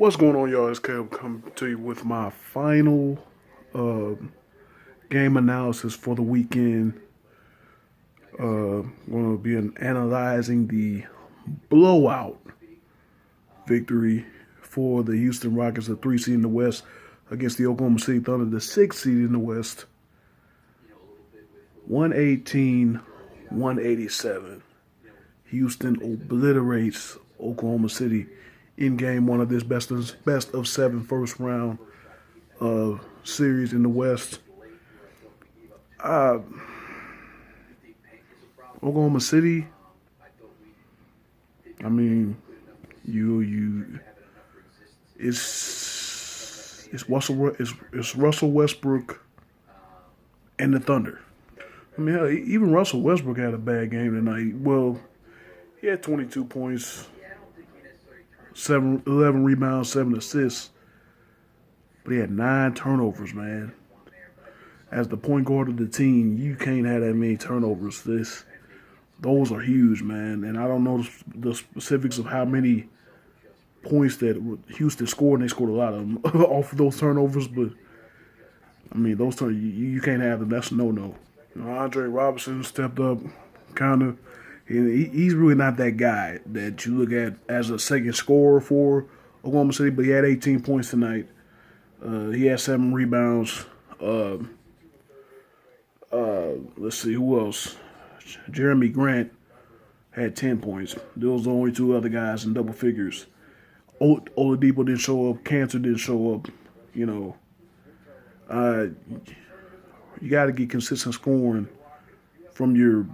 What's going on, y'all? It's Kev coming to you with my final uh, game analysis for the weekend. Going to be analyzing the blowout victory for the Houston Rockets, the 3 seed in the West, against the Oklahoma City Thunder, the 6 seed in the West. 118-187. Houston obliterates Oklahoma City in game one of this best of seven first round series in the West. Oklahoma City, I mean, it's Russell Westbrook and the Thunder. I mean, hell, even Russell Westbrook had a bad game tonight. Well, he had 22 points, 11 rebounds, 7 assists, but he had 9 turnovers, man. As the point guard of the team, you can't have that many turnovers. Those are huge, man. And I don't know the specifics of how many points that Houston scored, and they scored a lot of them off of those turnovers, but I mean, those you can't have them. That's a no-no. Andre Robertson stepped up, kind of. He's really not that guy that you look at as a second scorer for Oklahoma City, but he had 18 points tonight. He had 7 rebounds. Let's see, who else? Jeremy Grant had 10 points. Those are the only 2 other guys in double figures. Oladipo didn't show up. Cantor didn't show up. You got to get consistent scoring from your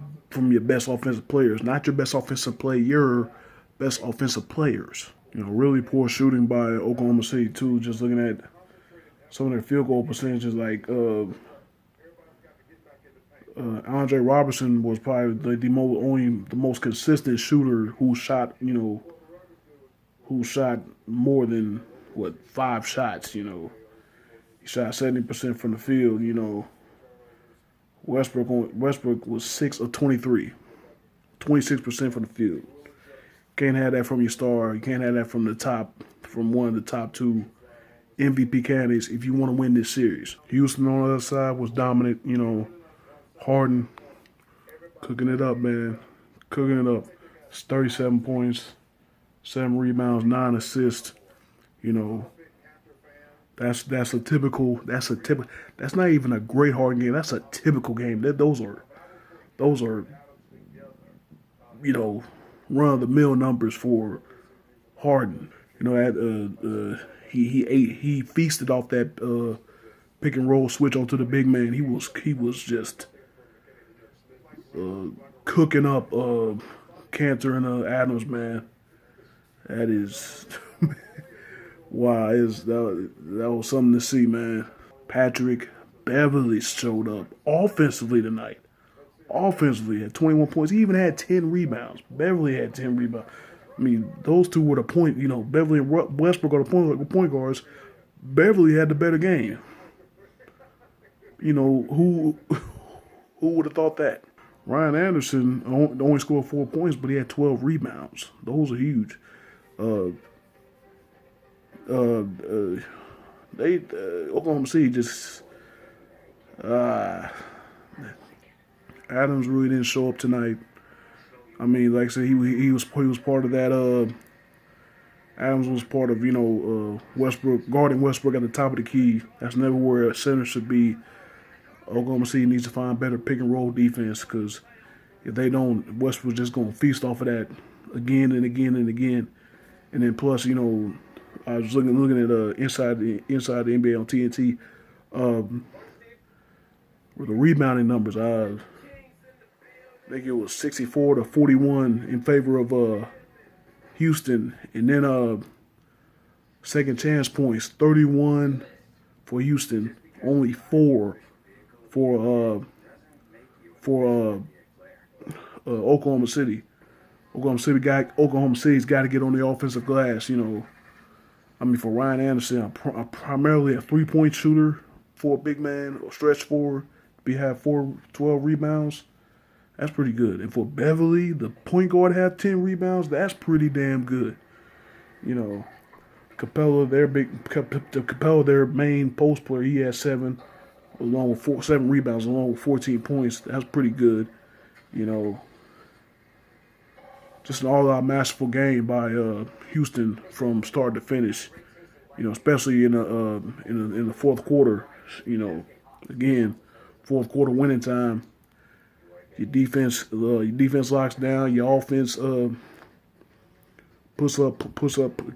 best offensive players, not your best offensive play, your best offensive players. Really poor shooting by Oklahoma City too. Just looking at some of their field goal percentages, like Andre Robertson was probably the most consistent shooter who shot more than 5 shots. He shot 70% from the field. Westbrook was 6 of 23, 26% from the field. Can't have that from your star. You can't have that from one of the top 2 MVP candidates if you want to win this series. Houston on the other side was dominant. Harden cooking it up, man, cooking it up. It's 37 points, 7 rebounds, 9 assists. That's not even a great Harden game. That's a typical game. Those are run of the mill numbers for Harden. He feasted off that pick and roll switch onto the big man. He was just cooking up Cantor and Adams, man. That is wow, that was something to see, man. Patrick Beverly showed up offensively tonight. Offensively, had 21 points. He even had 10 rebounds. Beverly had 10 rebounds. I mean, those two were the point. Beverly and Westbrook are the point guards. Beverly had the better game. Who would have thought that? Ryan Anderson only scored 4 points, but he had 12 rebounds. Those are huge. Oklahoma City just Adams really didn't show up tonight. I mean, like I said, he was part of that. Adams was part of Westbrook guarding Westbrook at the top of the key. That's never where a center should be. Oklahoma City needs to find better pick and roll defense, because if they don't, Westbrook's just gonna feast off of that again and again and again. And then plus, I was looking at inside the NBA on TNT, with the rebounding numbers. I think it was 64-41 in favor of Houston, and then second chance points 31 for Houston, only 4 for Oklahoma City. Oklahoma City's got to get on the offensive glass. For Ryan Anderson, I'm primarily a 3-point shooter for a big man or stretch forward. We have 12 rebounds. That's pretty good. And for Beverly, the point guard, have 10 rebounds. That's pretty damn good. Capella, their main post player, he had 7 rebounds, along with 14 points. That's pretty good. You know, just an all-out masterful game by Houston from start to finish. You know, especially in the fourth quarter. You know, again, fourth quarter winning time. Your defense locks down. Your offense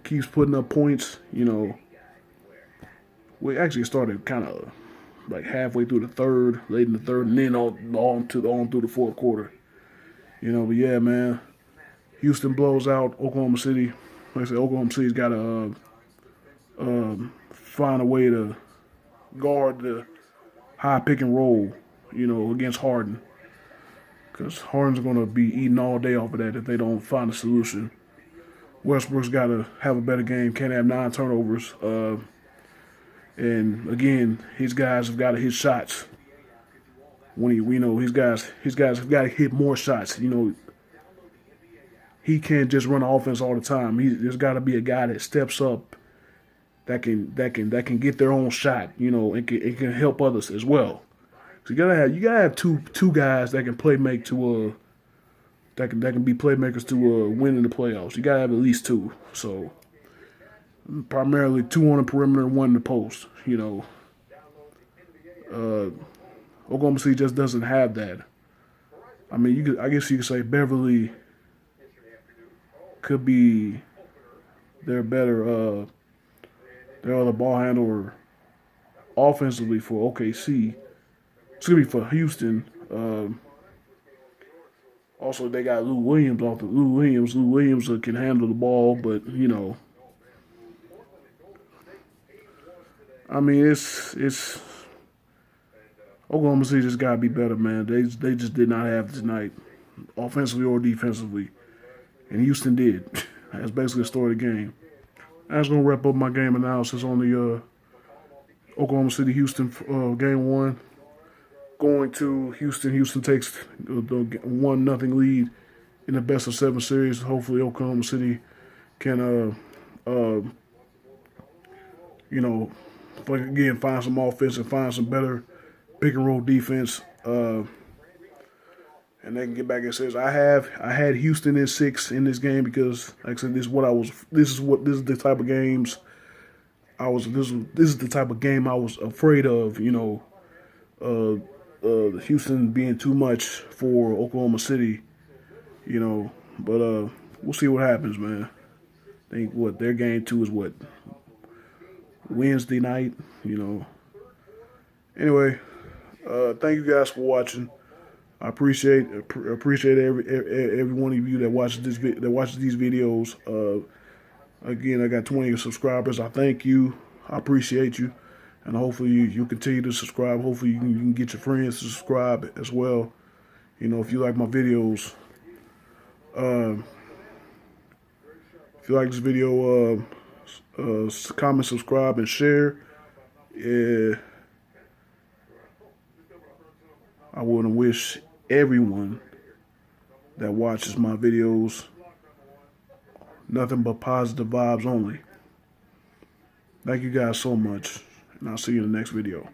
keeps putting up points. You know, we actually started kind of like halfway through the third, late in the third, and then on through the fourth quarter. You know, but yeah, man, Houston blows out Oklahoma City. Like I said, Oklahoma City's got to find a way to guard the high pick and roll. You know, against Harden, because Harden's going to be eating all day off of that if they don't find a solution. Westbrook's got to have a better game. Can't have 9 turnovers. And again, his guys have got to hit shots. His guys have got to hit more shots. You know, he can't just run offense all the time. There's got to be a guy that steps up, that can get their own shot. You know, and can help others as well. So you gotta have two guys that can that can be playmakers to win in the playoffs. You gotta have at least 2. So primarily 2 on the perimeter and 1 in the post. You know, Oklahoma City just doesn't have that. I mean, I guess you could say Beverly could be their other ball handler offensively for OKC. It's gonna be for Houston. Also, they got Lou Williams Lou Williams can handle the ball, but you know, I mean, it's Oklahoma City just gotta be better, man. They just did not have it tonight, offensively or defensively, and Houston did. That's basically the story of the game. That's gonna wrap up my game analysis on the Oklahoma City Houston game 1. Going to Houston. Houston takes the 1-0 lead in the best of 7 series. Hopefully, Oklahoma City can, you know, again find some offense and find some better pick and roll defense, and they can get back in series. I had Houston in 6 in this game because, like I said, this is the type of games this is the type of game I was afraid of. You know. Houston being too much for Oklahoma City, you know, but we'll see what happens, man. I think their game 2 is Wednesday night, you know. Anyway, thank you guys for watching. I appreciate every one of you that watches these videos. Again, I got 20 subscribers. I thank you. I appreciate you. And hopefully you continue to subscribe. Hopefully you can get your friends to subscribe as well. You know, if you like my videos. If you like this video, comment, subscribe, and share. Yeah. I want to wish everyone that watches my videos nothing but positive vibes only. Thank you guys so much. And I'll see you in the next video.